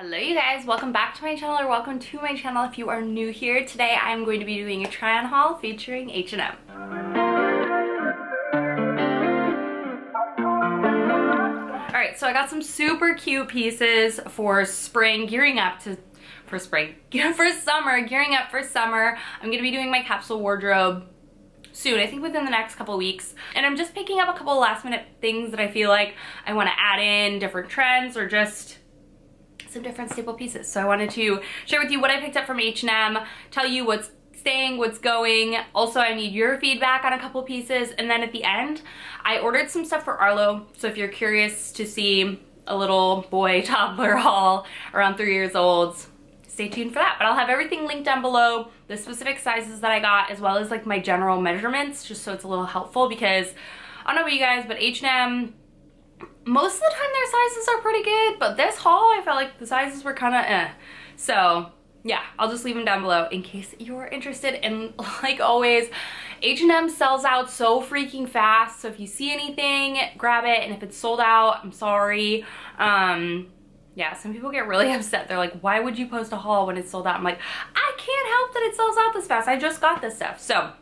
Hello you guys, welcome back to my channel, or welcome to my channel if you are new here. Today I'm going to be doing a try-on haul featuring H&M. Alright, so I got some super cute pieces for spring, gearing up for summer. I'm going to be doing my capsule wardrobe soon, I think within the next couple weeks. And I'm just picking up a couple last minute things that I feel like I want to add in, different trends, or just some different staple pieces. So I wanted to share with you what I picked up from H&M, tell you what's staying, what's going. Also, I need your feedback on a couple pieces. And then at the end, I ordered some stuff for ARLO. So if you're curious to see a little boy toddler haul around 3 years old, stay tuned for that. But I'll have everything linked down below, the specific sizes that I got, as well as like my general measurements, just so it's a little helpful, because I don't know about you guys, but H&M, most of the time their sizes are pretty good, but this haul I felt like the sizes were kind of eh. So yeah, I'll just leave them down below in case you're interested. And like always, H&M sells out so freaking fast, so if you see anything, grab it, and if it's sold out, I'm sorry. Yeah, some people get really upset. They're like, why would you post a haul when it's sold out? I'm like, I can't help that it sells out this fast. I just got this stuff. So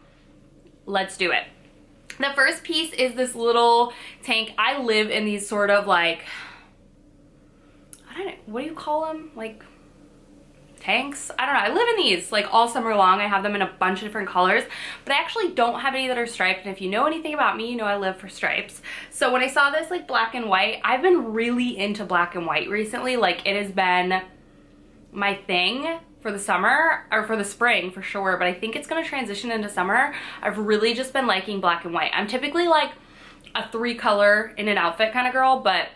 let's do it. The first piece is this little tank. I live in these sort of like, I don't know, what do you call them? Like tanks? I don't know. I live in these like all summer long. I have them in a bunch of different colors, but I actually don't have any that are striped. And if you know anything about me, you know I live for stripes. So when I saw this like black and white, I've been really into black and white recently. Like it has been my thing for the summer, or for the spring for sure, but I think it's gonna transition into summer. I've really just been liking black and white. I'm typically like a 3-color in an outfit kind of girl, but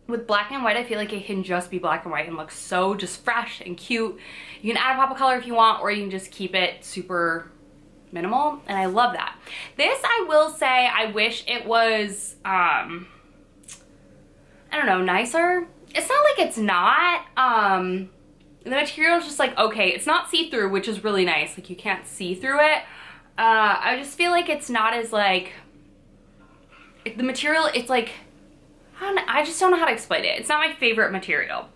with black and white, I feel like it can just be black and white and look so just fresh and cute. You can add a pop of color if you want, or you can just keep it super minimal, and I love that. This, I will say, I wish it was, I don't know, nicer. It's not like it's not, the material is just like, okay, it's not see-through, which is really nice. Like you can't see through it. I just feel like it's not as like, the material, it's like, I just don't know how to explain it. It's not my favorite material.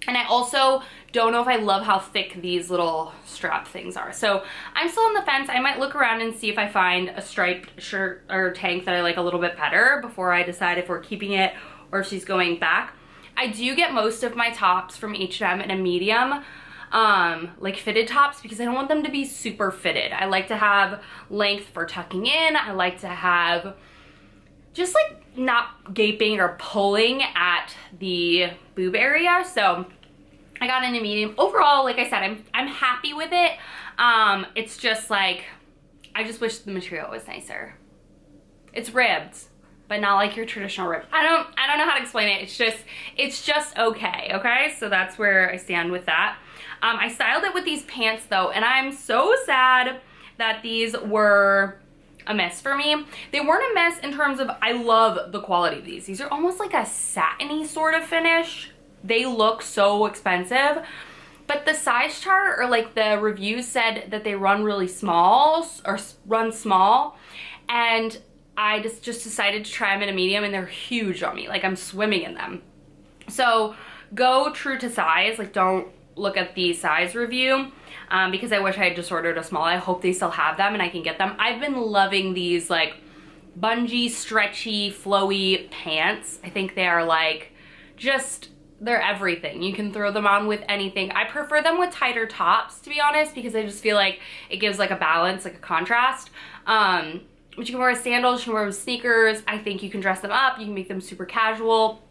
And I also don't know if I love how thick these little strap things are. So I'm still on the fence. I might look around and see if I find a striped shirt or tank that I like a little bit better before I decide if we're keeping it or if she's going back. I do get most of my tops from H&M in a medium, like fitted tops, because I don't want them to be super fitted. I like to have length for tucking in. I like to have just like not gaping or pulling at the boob area. So I got in a medium. Overall, like I said, I'm happy with it. It's just like, I just wish the material was nicer. It's ribbed, but not like your traditional rib. I don't know how to explain it. It's just okay. So that's where I stand with that. I styled it with these pants though, and I'm so sad that these were a miss for me. They weren't a miss in terms of, I love the quality of these. These are almost like a satiny sort of finish. They look so expensive, but the size chart or like the review said that they run really small, or run small, and I just decided to try them in a medium, and they're huge on me. Like I'm swimming in them. So go true to size. Like don't look at the size review, because I wish I had just ordered a small. I hope they still have them and I can get them. I've been loving these like bungee, stretchy, flowy pants. I think they are like just, they're everything. You can throw them on with anything. I prefer them with tighter tops, to be honest, because I just feel like it gives like a balance, like a contrast. But you can wear with sandals, you can wear with sneakers. I think you can dress them up. You can make them super casual.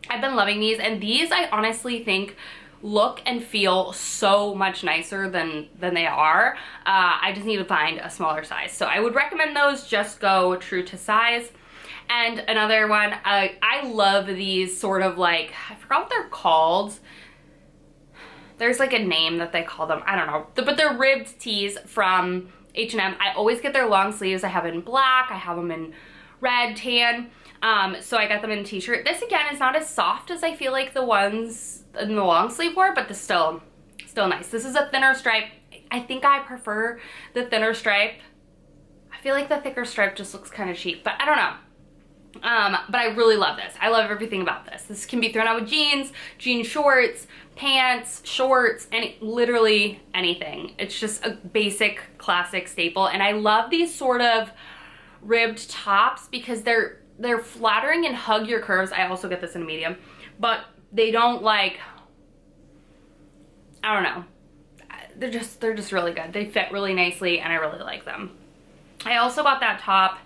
I've been loving these, and these I honestly think look and feel so much nicer than they are. I just need to find a smaller size. So I would recommend those. Just go true to size. And another one, I love these sort of like, I forgot what they're called. There's like a name that they call them. I don't know. But they're ribbed tees from H&M. I always get their long sleeves. I have it in black. I have them in red, tan. So I got them in a t-shirt. This again is not as soft as I feel like the ones in the long sleeve were, but still nice. This is a thinner stripe. I think I prefer the thinner stripe. I feel like the thicker stripe just looks kind of cheap, but I don't know. But I really love this. I love everything about this. This can be thrown out with jeans, jean shorts, pants, shorts, literally anything. It's just a basic classic staple. And I love these sort of ribbed tops because they're flattering and hug your curves. I also get this in a medium, but they don't like, I don't know. They're just really good. They fit really nicely and I really like them. I also got that top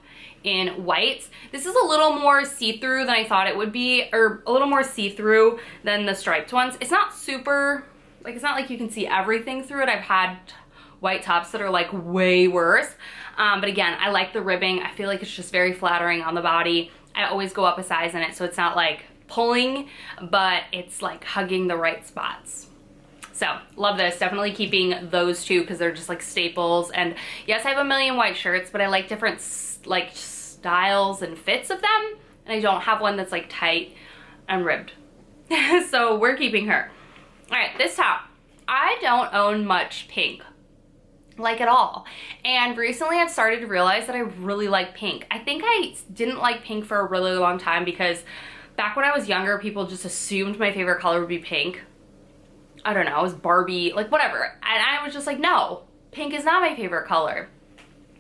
in white. This is a little more see-through than I thought it would be, or a little more see-through than the striped ones. It's not super, like, it's not like you can see everything through it. I've had white tops that are like way worse. But again, I like the ribbing. I feel like it's just very flattering on the body. I always go up a size in it, so it's not like pulling, but it's like hugging the right spots. So love this. Definitely keeping those two because they're just like staples. And yes, I have a million white shirts, but I like different like styles and fits of them. And I don't have one that's like tight and ribbed. So we're keeping her. All right, this top. I don't own much pink, like at all. And recently I've started to realize that I really like pink. I think I didn't like pink for a really long time because back when I was younger, people just assumed my favorite color would be pink. I don't know, it was Barbie, like whatever. And I was just like, no, pink is not my favorite color.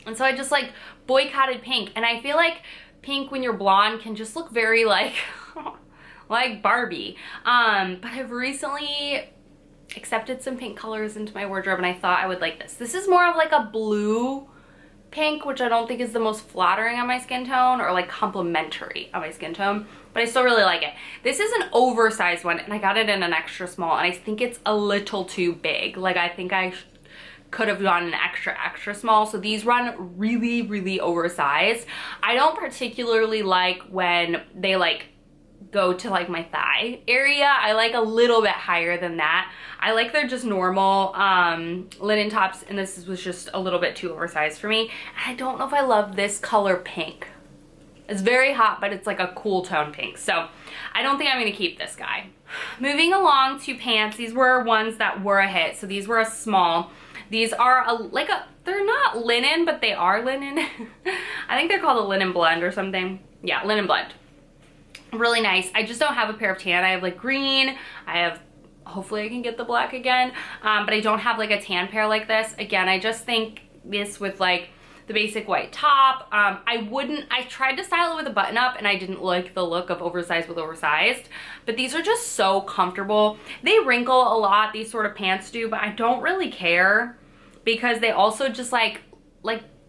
And so I just like boycotted pink. And I feel like pink when you're blonde can just look very like, like Barbie. But I've recently accepted some pink colors into my wardrobe and I thought I would like this. This is more of like a blue pink, which I don't think is the most flattering on my skin tone or like complimentary on my skin tone, but I still really like it. This is an oversized one and I got it in an extra small and I think it's a little too big. Like I think I could have gone an extra small. So these run really, really oversized. I don't particularly like when they like go to like my thigh area. I like a little bit higher than that. I like they're just normal linen tops and this was just a little bit too oversized for me. And I don't know if I love this color pink. It's very hot, but it's like a cool tone pink. So I don't think I'm gonna keep this guy. Moving along to pants, these were ones that were a hit. So these were a small. These are they're not linen, but they are linen. I think they're called a linen blend or something. Yeah, linen blend. Really nice. I just don't have a pair of tan. I have like green. I have, hopefully I can get the black again. But I don't have like a tan pair like this. Again, I just think this with like the basic white top. I tried to style it with a button up and I didn't like the look of oversized with oversized, but these are just so comfortable. They wrinkle a lot, these sort of pants do, but I don't really care because they also just like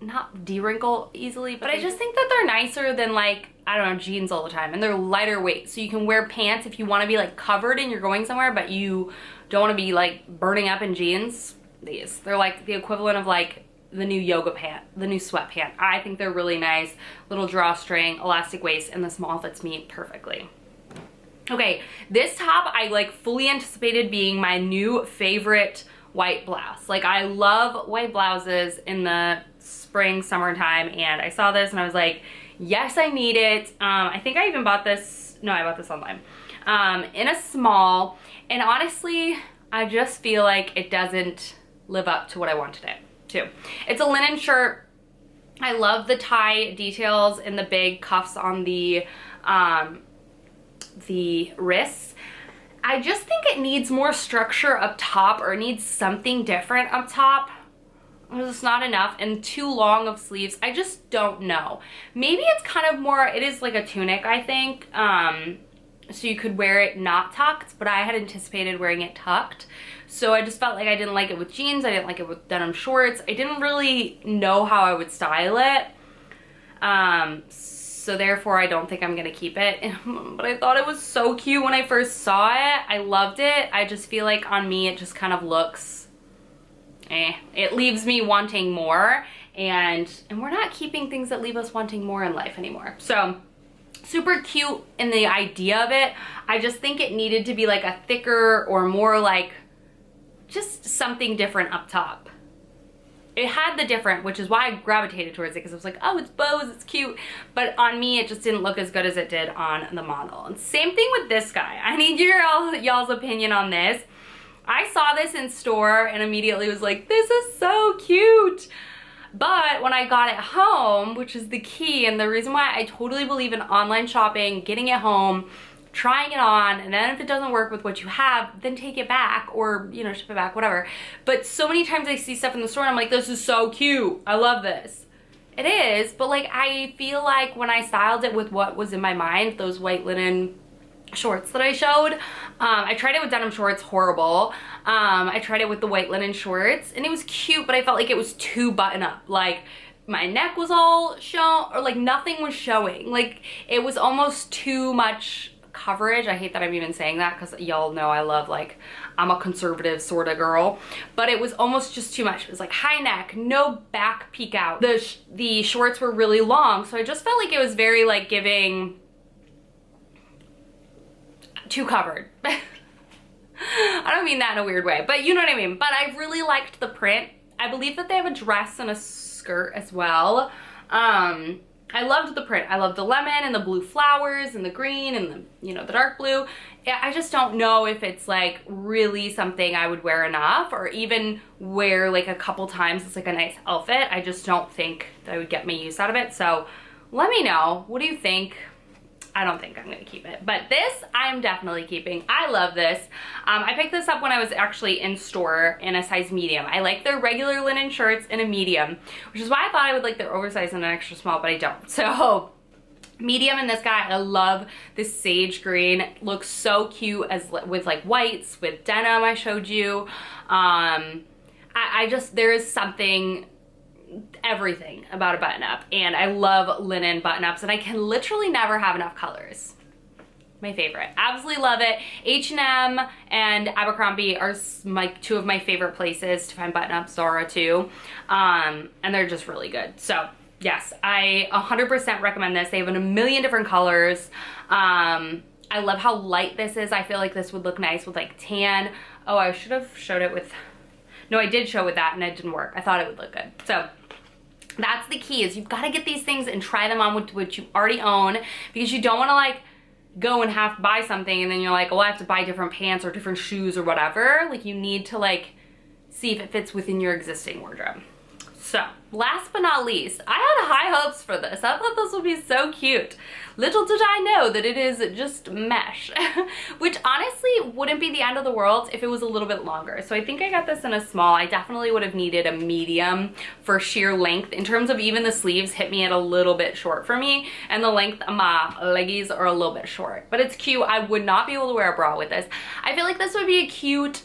not de-wrinkle easily, but I just think that they're nicer than like, I don't know, jeans all the time, and they're lighter weight. So you can wear pants if you want to be like covered and you're going somewhere, but you don't want to be like burning up in jeans. They're like the equivalent of like the new yoga pant, the new sweat pant. I think they're really nice. Little drawstring, elastic waist, and the small fits me perfectly. Okay, this top I like fully anticipated being my new favorite white blouse. Like I love white blouses in the spring, summertime, and I saw this and I was like, yes, I need it. I think I even bought this, no, I bought this online, in a small, and honestly, I just feel like it doesn't live up to what I wanted it to. It's a linen shirt. I love the tie details and the big cuffs on the wrists. I just think it needs more structure up top, or it needs something different up top. It's not enough, and too long of sleeves. I just don't know. Maybe it's kind of more, it is like a tunic, I think. So you could wear it not tucked, but I had anticipated wearing it tucked. So I just felt like I didn't like it with jeans. I didn't like it with denim shorts. I didn't really know how I would style it. So therefore I don't think I'm gonna keep it. But I thought it was so cute when I first saw it. I loved it. I just feel like on me it just kind of looks it leaves me wanting more, and we're not keeping things that leave us wanting more in life anymore. So super cute in the idea of it. I just think it needed to be like a thicker or more like just something different up top. It had the different, which is why I gravitated towards it, because I was like, oh, it's bows, it's cute. But on me, it just didn't look as good as it did on the model. And same thing with this guy. I need y'all's opinion on this. I saw this in store and immediately was like, this is so cute. But when I got it home, which is the key and the reason why I totally believe in online shopping, getting it home, trying it on, and then if it doesn't work with what you have, then take it back or, you know, ship it back, whatever. But so many times I see stuff in the store and I'm like, this is so cute. I love this. It is, but like I feel like when I styled it with what was in my mind, those white linen shorts that I showed, I tried it with denim shorts, horrible. I tried it with the white linen shorts and it was cute, but I felt like it was too button up. Like my neck was all shown, or like nothing was showing. Like it was almost too much coverage. I hate that I'm even saying that because y'all know I love, like, I'm a conservative sort of girl, but it was almost just too much. It was like high neck, no back peek out. The shorts were really long, so I just felt like it was very like giving too covered. I don't mean that in a weird way, but you know what I mean. But I really liked the print. I believe that they have a dress and a skirt as well. I loved the print. I loved the lemon and the blue flowers and the green and the, you know, the dark blue. I just don't know if it's like really something I would wear enough, or even wear like a couple times. It's like a nice outfit. I just don't think that I would get my use out of it. So let me know. What do you think? I don't think I'm gonna keep it, but this I'm definitely keeping. I love this. I picked this up when I was actually in store in a size medium. I like their regular linen shirts in a medium, which is why I thought I would like their oversized in an extra small, but I don't. So medium in this guy. I love this sage green. It looks so cute as with like whites, with denim I showed you. I just, there is something, everything about a button up, and I love linen button ups, and I can literally never have enough colors. My favorite. Absolutely love it. H&M and Abercrombie are like two of my favorite places to find button ups. Zara too, and they're just really good. So yes, I 100% recommend this. They have a million different colors. I love how light this is. I feel like this would look nice with like tan. Oh, I should have showed it with, no, I did show with that and it didn't work. I thought it would look good. So that's the key, is you've got to get these things and try them on with what you already own, because you don't want to like go and have to buy something and then you're like, well, I have to buy different pants or different shoes or whatever. Like you need to like see if it fits within your existing wardrobe. So last but not least, I had high hopes for this. I thought this would be so cute. Little did I know that it is just mesh, which honestly wouldn't be the end of the world if it was a little bit longer. So I think I got this in a small. I definitely would have needed a medium for sheer length. In terms of even the sleeves hit me at a little bit short for me, and the length of my leggies are a little bit short, but it's cute. I would not be able to wear a bra with this. I feel like this would be a cute,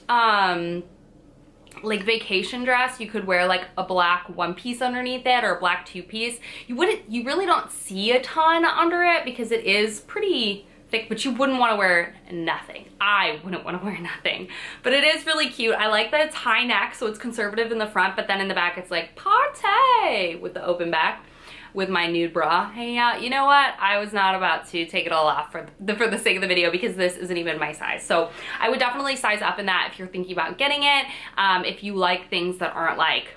like vacation dress. You could wear like a black one piece underneath it or a black two piece. You really don't see a ton under it because it is pretty thick, but you wouldn't want to wear nothing. I wouldn't want to wear nothing, but it is really cute. I like that it's high neck, so it's conservative in the front, but then in the back it's like party with the open back, with my nude bra hanging out. You know what? I was not about to take it all off for the sake of the video, because this isn't even my size. So I would definitely size up in that if you're thinking about getting it. If you like things that aren't like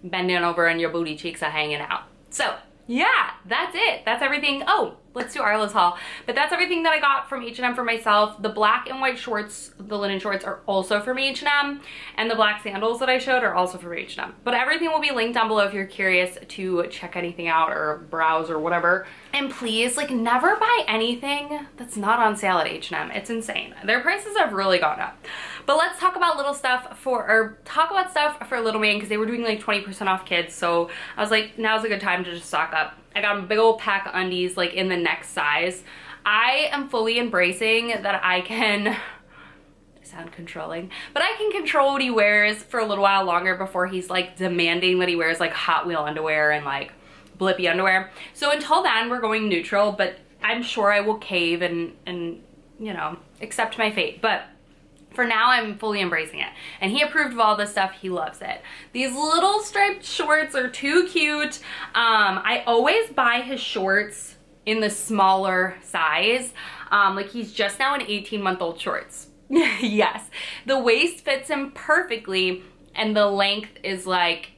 bending over and your booty cheeks are hanging out. So yeah, that's it. That's everything. Oh, let's do ARLO's haul. But that's everything that I got from H&M for myself. The black and white shorts, the linen shorts, are also from H&M, and the black sandals that I showed are also from H&M. But everything will be linked down below if you're curious to check anything out or browse or whatever. And please, like, never buy anything that's not on sale at H&M. It's insane. Their prices have really gone up. But let's talk about stuff for little man, because they were doing like 20% off kids. So I was like, now's a good time to just stock up. I got a big old pack of undies like in the next size. I am fully embracing that I can, I sound controlling, but I can control what he wears for a little while longer before he's like demanding that he wears like Hot Wheel underwear and like blippy underwear. So until then, we're going neutral, but I'm sure I will cave and you know, accept my fate. But for now, I'm fully embracing it. And he approved of all this stuff. He loves it. These little striped shorts are too cute. I always buy his shorts in the smaller size. Like he's just now in 18-month-old shorts. Yes. The waist fits him perfectly, and the length is like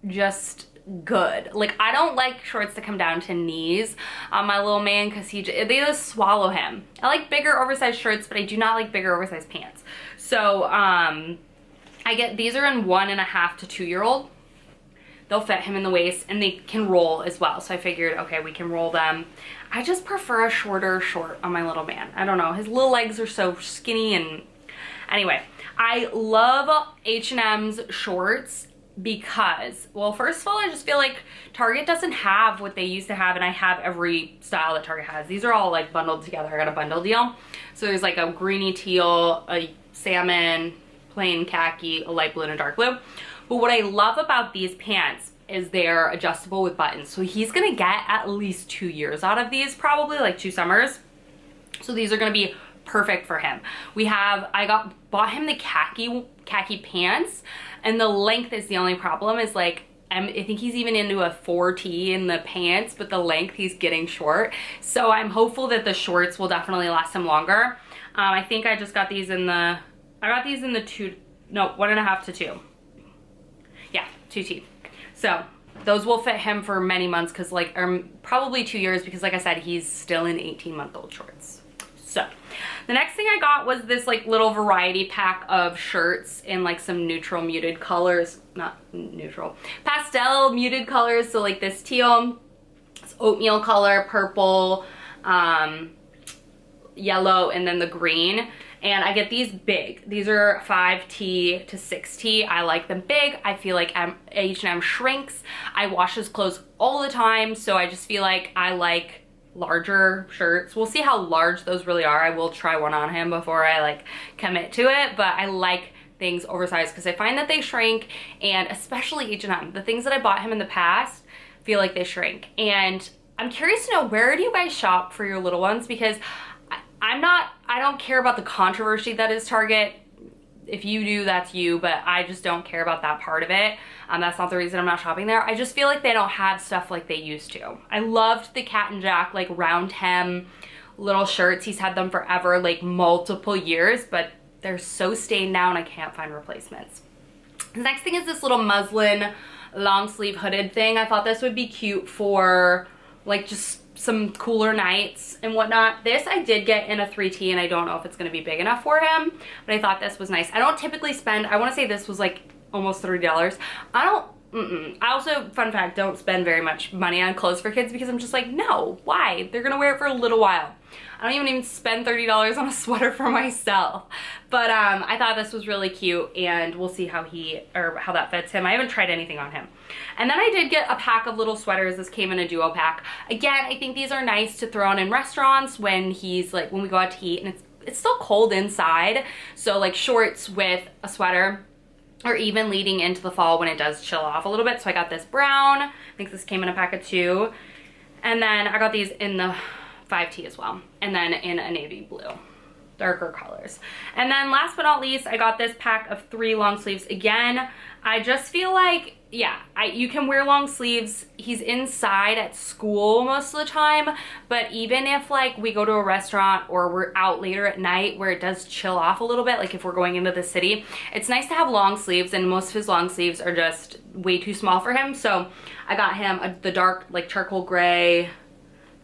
just good. Like I don't like shorts to come down to knees on my little man, because they just swallow him. I like bigger oversized shirts, but I do not like bigger oversized pants. So I get, these are in 1.5 to 2-year-old. they'll fit him in the waist, and they can roll as well. So I figured, okay, we can roll them. I just prefer a shorter short on my little man. I don't know, his little legs are so skinny. And anyway, I love H&M's shorts because, well, first of all, I just feel like Target doesn't have what they used to have, and I have every style that Target has. These are all like bundled together. I got a bundle deal. So there's like a greeny teal, a salmon, plain khaki, a light blue, and a dark blue. But what I love about these pants is they're adjustable with buttons. So he's gonna get at least 2 years out of these, probably like 2 summers. So these are gonna be perfect for him. I bought him the khaki pants, and the length is the only problem. Is like, I think he's even into a 4T in the pants, but the length he's getting short. So I'm hopeful that the shorts will definitely last him longer. I think I just got these in the, 1.5 to 2. Yeah, 2T. So those will fit him for many months, because like, probably 2 years, because like I said, he's still in 18-month-old shorts. So the next thing I got was this like little variety pack of shirts in like some neutral muted colors, not neutral, pastel muted colors. So like this teal, this oatmeal color, purple, yellow, and then the green. And I get these big. These are 5T to 6T. I like them big. I feel like H&M shrinks. I wash his clothes all the time, so I just feel like I like larger shirts. We'll see how large those really are. I will try one on him before I like commit to it, but I like things oversized because I find that they shrink, and especially H&M. The things that I bought him in the past feel like they shrink. And I'm curious to know, where do you guys shop for your little ones? Because I don't care about the controversy that is Target. If you do, that's you, but I just don't care about that part of it. That's not the reason I'm not shopping there. I just feel like they don't have stuff like they used to. I loved the Cat and Jack like round hem little shirts. He's had them forever, like multiple years, but they're so stained now and I can't find replacements. The next thing is this little muslin long sleeve hooded thing. I thought this would be cute for like just some cooler nights and whatnot. This I did get in a 3T, and I don't know if it's going to be big enough for him, but I thought this was nice. I don't typically spend, I want to say this was like almost $30. I also, fun fact, don't spend very much money on clothes for kids, because I'm just like, no, why? They're gonna wear it for a little while. I don't even spend $30 on a sweater for myself. But I thought this was really cute, and we'll see how that fits him. I haven't tried anything on him. And then I did get a pack of little sweaters. This came in a duo pack. Again, I think these are nice to throw on in restaurants when when we go out to eat and it's still cold inside. So like shorts with a sweater, or even leading into the fall when it does chill off a little bit. So I got this brown. I think this came in a pack of 2. And then I got these in the 5T as well. And then in a navy blue, darker colors. And then last but not least, I got this pack of 3 long sleeves. Again, I just feel like, yeah, you can wear long sleeves. He's inside at school most of the time, but even if like we go to a restaurant or we're out later at night where it does chill off a little bit, like if we're going into the city, it's nice to have long sleeves, and most of his long sleeves are just way too small for him. So I got him the dark like charcoal gray,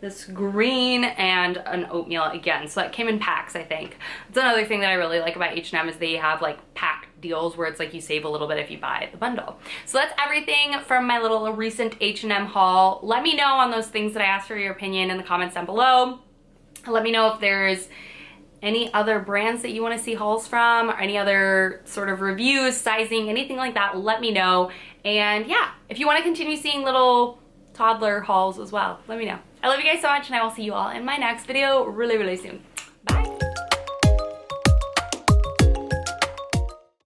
this green, and an oatmeal again. So that came in packs, I think. That's another thing that I really like about H&M is they have like pack deals where it's like you save a little bit if you buy the bundle. So that's everything from my little recent H&M haul. Let me know on those things that I asked for your opinion in the comments down below. Let me know if there's any other brands that you want to see hauls from, or any other sort of reviews, sizing, anything like that. Let me know. And yeah, if you want to continue seeing little toddler hauls as well, let me know. I love you guys so much, and I will see you all in my next video really, really soon. Bye.